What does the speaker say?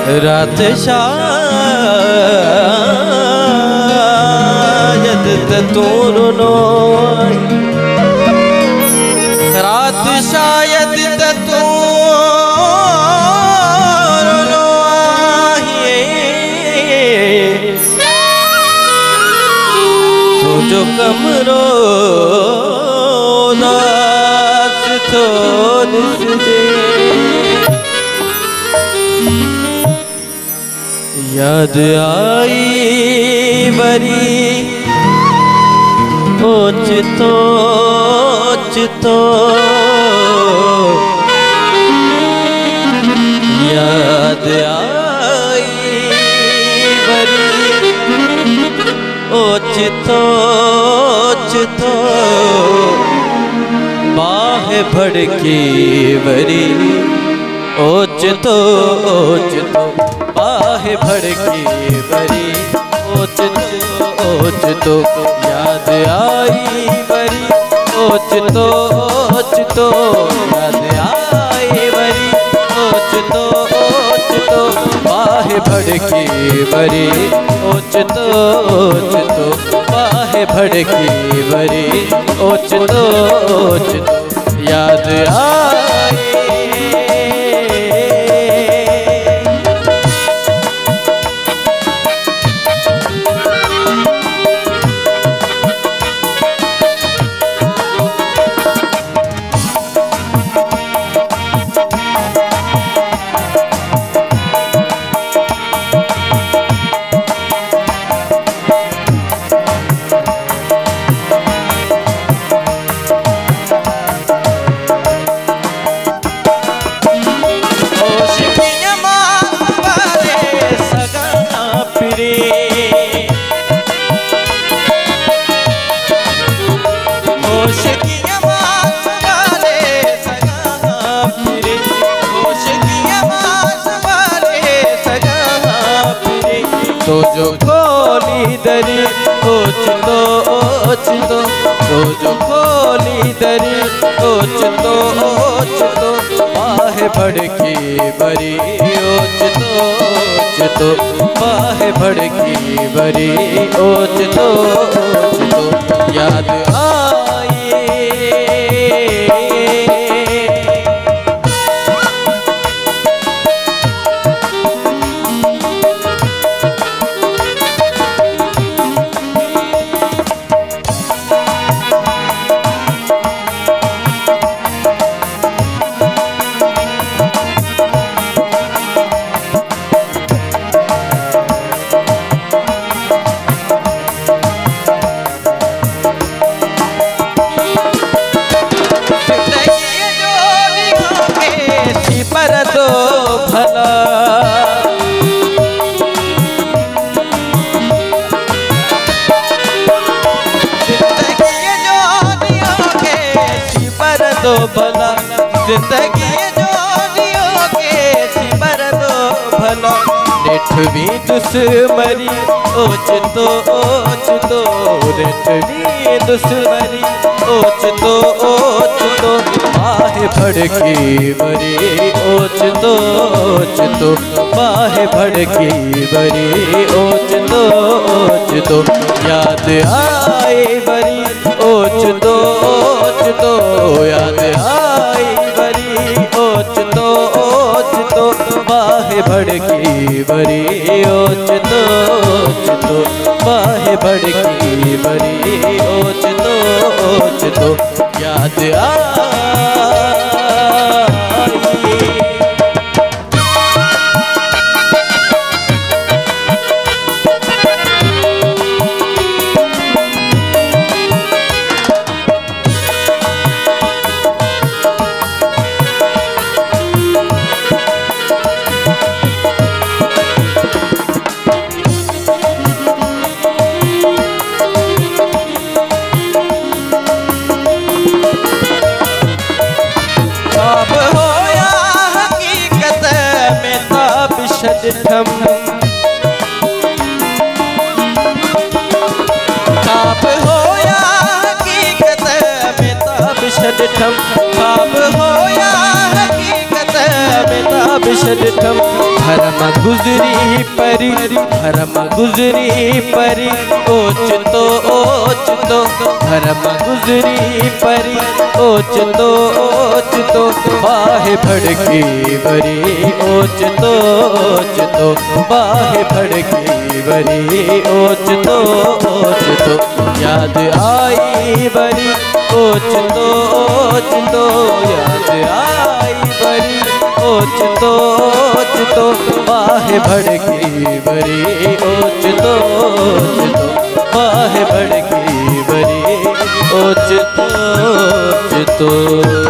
रात शायद तूनो रात शायद तूनो तो जो कमरो दास तो दिस दे याद आई बरी ओचतो याद आई बरी ओचतो बाह भड़की बरी ओचतो बाह भड़की बरी ओचतो याद आई बरी ओचतो याद आई बरी ओचतो बाह भड़की बरी ओचतो बाह भड़की बरी ओचतो याद आई तो जो खोली दरी ओचतो तो जो खोली दरी ओचतो बाह भड़की बरी ओचतो बाह भड़की बरी ओचतो याद आई भला जिंदगी जोनियों के सिमर दो भला नेठवी दुश्मनी ओचतो नेठवी दुश्मनी ओचतो बाह भड़की बरी ओचतो बाह भड़की बरी ओचतो याद आई बरी ओचतो याद आई बरी ओचतो बाह भड़की बरी ओचतो बाह भड़की बरी ओचतो याद आई ढम खाब होया हकीकत में ताब ढम खाब होया हकीकत में ताब ढम भरम गुजरी परी, भरम गुजरी परी, ओचतो ओचतो, भरम गुजरी परी, ओचतो ओचतो, बाहे भड़की बरी, ओचतो ओचतो, बाहे भड़की बरी, ओचतो ओचतो, याद आई बरी, ओचतो ओचतो, याद आई बरी, ओचतो ओचतो, बाहे भड़की बरी, ओचतो ओचतो, बाहे भड़की बरी, ओचतो ओचतो।